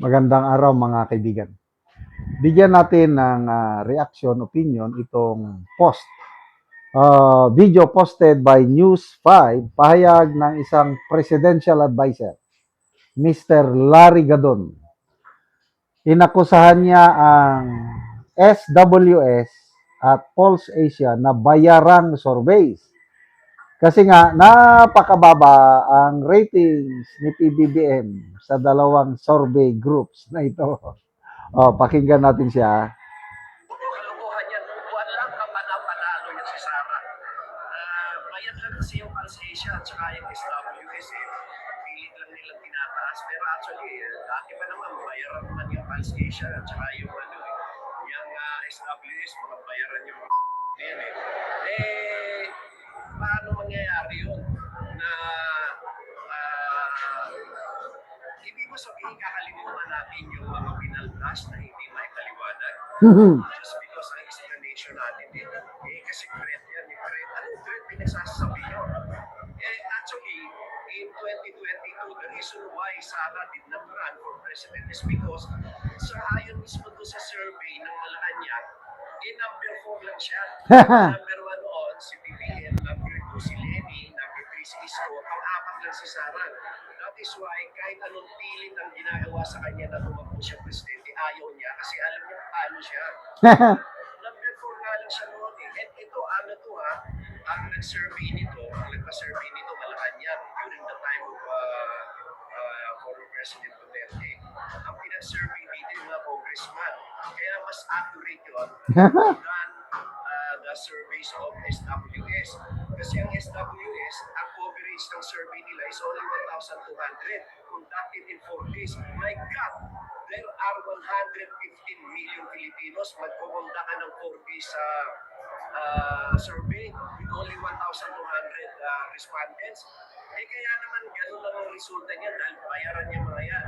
Magandang araw mga kaibigan. Bigyan natin ng reaction, opinion itong post. Video posted by News 5, pahayag ng isang presidential advisor, Mr. Larry Gadon. Inakusahan niya ang SWS at Pulse Asia na bayarang surveys. Kasi nga, napakababa ang ratings ni PBBM sa dalawang survey groups na ito. Pakinggan natin siya. Kalokohan yan. Buwan lang kapana-panalo yan si Sara. Bayad lang kasi yung Pulse Asia at saka yung SWS pilit lang nilang tinataas. Pero actually, dati pa naman, bayaran naman yung Pulse Asia at saka yung yung SWS, mga bayaran yung yan paano mangyayari yun? Na hindi mo sabihin kakalimutan natin yung mga pinaldas na hindi may kaliwanag. Just because ang explanation natin kasi threat yan. Anong threat pinagsasabi nyo? Actually, in 2022, the reason why Sara did not run for president is because sa ayon mismo doon sa survey ng Malacanang, number 4 lang siya. Number 1 on si BBM, number 2 si Lenny, number 3 si Isko, pang-apat lang si Sara. That is why kahit anong pilit ang ginagawa sa kanya na tumakbo siya presidente, ayaw niya kasi alam niya paano siya. Number 4 nga lang siya noon And ito, ang nag-survey nito, nagpa-survey nito Malacanang during the time of former President Duterte. Ang pinag-survey dito yung mga congressman. Kaya mas accurate yun than the surveys of SWS. Kasi ang SWS, ang coverage ng survey nila is only 1,200 conducted in 4 days. My God! There are 115 million Filipinos magkukondakan ng 4 days survey with only 1,200 respondents. Kaya naman ganun lang ang resulta niya dahil bayaran niya mga yan.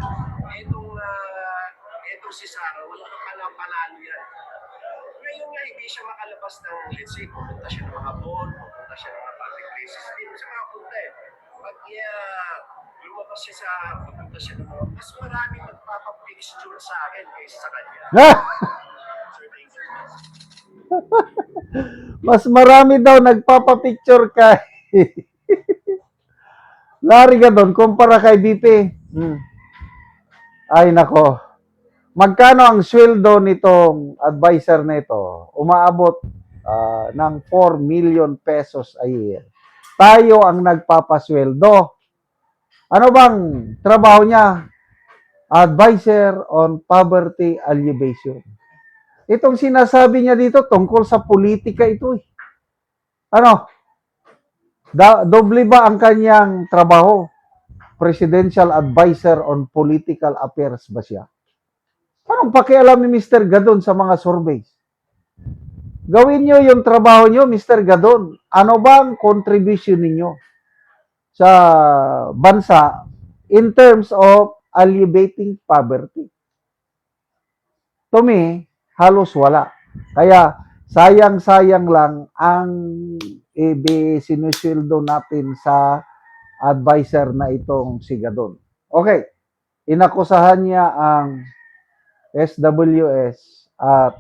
Etong si Sara, wala kang panalo yan. Ngayon nga, hindi siya makalabas ng, let's say, pupunta siya ng mga mall, pupunta siya ng mga public places. Hindi mo siya makapunta Pag lumabas siya pupunta siya ng mga, mas marami magpapapicture sa akin kaysa sa kanya. Mas marami daw nagpapapicture kay Larry Gadon kumpara kay BP. Ay nako. Magkano ang sweldo nitong advisor na ito? Umaabot ng 4 million pesos a year. Tayo ang nagpapasweldo. Ano bang trabaho niya? Advisor on poverty alleviation. Itong sinasabi niya dito tungkol sa politika ito Ano? Doble ba ang kanyang trabaho? Presidential Advisor on Political Affairs ba siya? Anong pakialam ni Mr. Gadon sa mga surveys? Gawin nyo yung trabaho nyo, Mr. Gadon. Ano bang contribution ninyo sa bansa in terms of alleviating poverty? To me, halos wala. Kaya sayang-sayang lang ang sinusildo natin sa advisor na itong si Gadon. Okay, inakusahan niya ang SWS at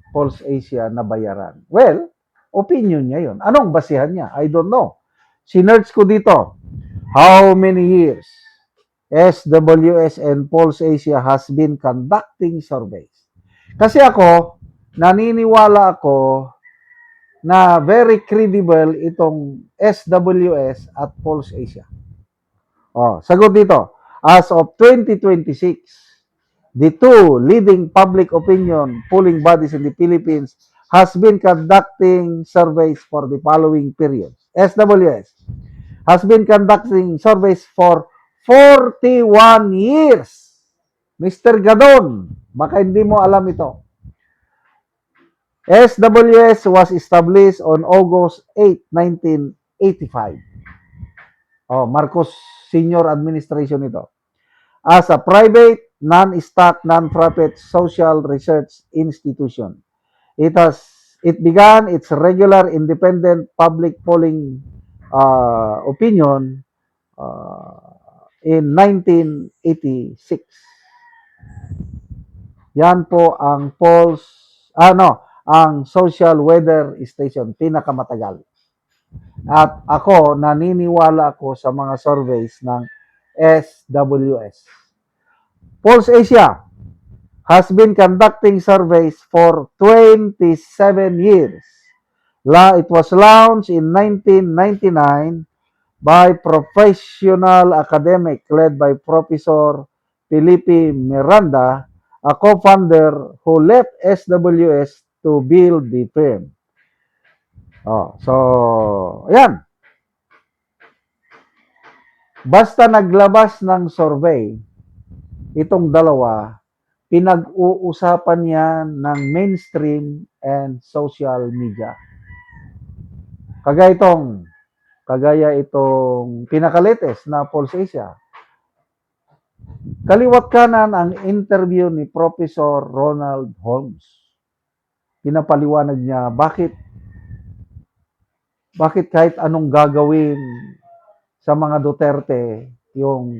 Pulse Asia na bayaran. Well, opinion niya yun. Anong basihan niya? I don't know. Sinerch ko dito, how many years SWS and Pulse Asia has been conducting surveys. Kasi ako, naniniwala ako na very credible itong SWS at Pulse Asia. Sagot dito. As of 2026, the two leading public opinion polling bodies in the Philippines has been conducting surveys for the following periods. SWS has been conducting surveys for 41 years. Mr. Gadon, baka hindi mo alam ito. SWS was established on August 8, 1985. Marcos Senior Administration ito. As a private, non-stock, non-profit social research institution. It began its regular independent public polling opinion in 1986. Yan po ang ang social weather station, pinakamatagal. At ako, naniniwala ako sa mga surveys ng SWS. Pulse Asia has been conducting surveys for 27 years. It was launched in 1999 by professional academic led by Professor Felipe Miranda, a co-founder who left SWS to build the firm. So, ayan. Basta naglabas ng survey, itong dalawa, pinag-uusapan yan ng mainstream and social media. Kagaya itong pinaka-latest na Pulse Asia. Kaliwat kanan ang interview ni Professor Ronald Holmes. Pinapaliwanag niya bakit kahit anong gagawin sa mga Duterte, yung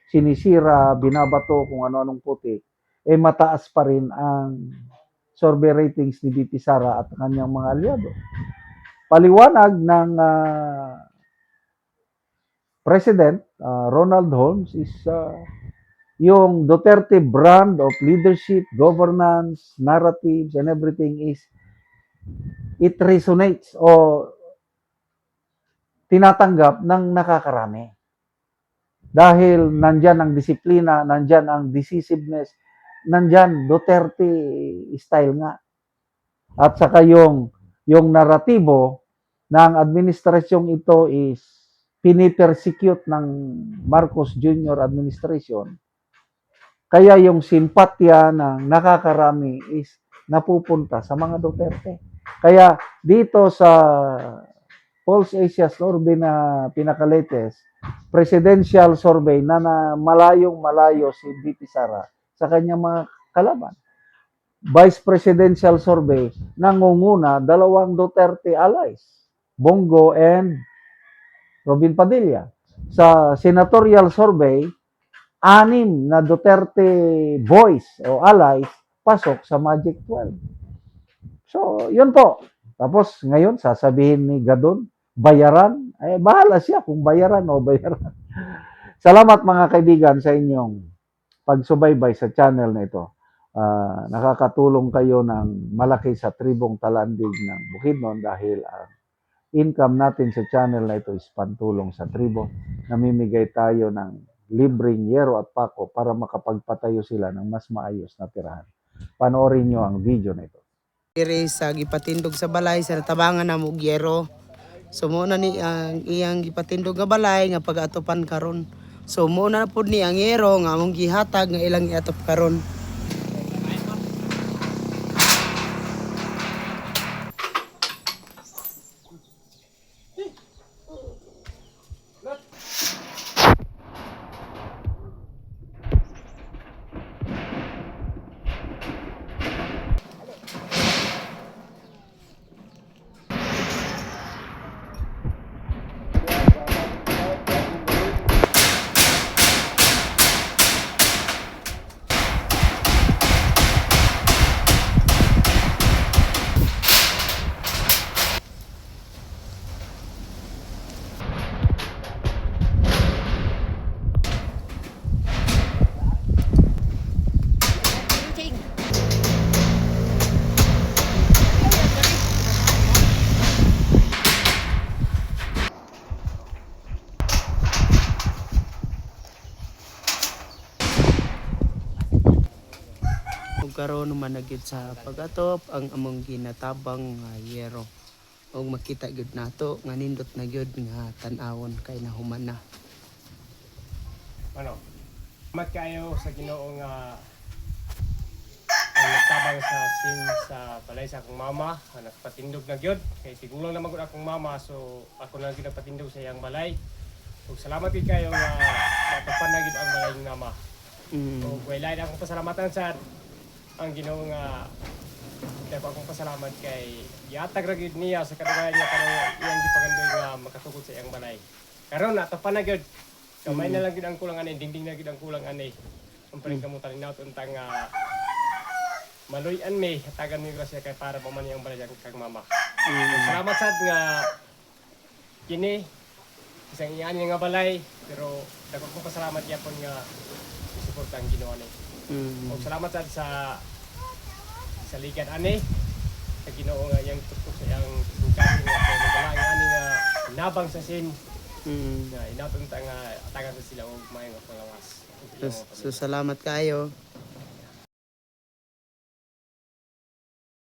sinisira, binabato kung ano-anong putik, mataas pa rin ang survey ratings ni BP Sara at kanyang mga aliado. Paliwanag ng President Ronald Holmes is yung Duterte brand of leadership, governance, narratives, and everything is it resonates o tinatanggap ng nakakarami. Dahil nandyan ang disiplina, nandyan ang decisiveness, nandyan Duterte style nga. At saka yung naratibo ng administrasyong ito is pinipersecute ng Marcos Jr. administration. Kaya yung simpatya ng nakakarami is napupunta sa mga Duterte. Kaya dito sa Pulse Asia survey na pinaka-latest, presidential survey na malayong-malayo si BP Sara sa kanyang mga kalaban. Vice presidential survey, nangunguna dalawang Duterte allies, Bongo and Robin Padilla. Sa senatorial survey, 6 na Duterte boys o allies pasok sa Magic 12. So, yun po. Tapos ngayon, sasabihin ni Gadon, bayaran? Bahala siya kung bayaran o bayaran. Salamat mga kaibigan sa inyong pagsubaybay sa channel na ito. Nakakatulong kayo ng malaki sa tribong talandig ng Bukidnon dahil ang income natin sa channel na ito is pantulong sa tribo. Namimigay tayo ng libreng yero at pako para makapagpatayo sila ng mas maayos na tirahan. Panoorin nyo ang video na ito. Sa gipatindog sa balay sa tabangan na mugyero. So mo na ni ang iyang gipatindog nga balay nga pag-atopan karon. So mo na pud ni ang yero nga among gihatag nga ilang iatop karon. Karon managid sa pag-atop ang among ginatabang nga yero. Og makita gyud nato nga nindot na gyud nga tan-awon kay nahuman na. Ano? Salamat kayo sa Ginoo nga ang nagtabang sa sin sa balay sa akong mama, nagpatindog na gyud kay tigulang naman gud akong mama, so ako na gyud nagpatindog sa iyang balay. Ug salamat gid kayo nga matapan na gyud ang balay ng mama. Ug wala na akong pasalamatan sa ang Ginoo nga dapat akong pasalamat kay yatag ra gyud niya sa kadugayan niya para iyang gipagandoy nga makatugod sa iyang balay. Karon natapan na gyud. Kamay na lang gyud ang kulang ani, dingding na gyud ang kulang ani. ang paling kamutan ni naut untang maluyan me hatagan mi grasya kay para pa man ang balay kag mama. Salamat sad nga kini isang iyan nga balay pero dako kong pasalamat gyapon nga suporta ang Ginoo ni. Og salamat sad sa ligan ani sa Ginoo nga yang tuktok sa yang tungkang nga balay ani nga nabang sa sin. Nga inatunta nga atagan sa sila og maayong pangawas. So salamat kayo.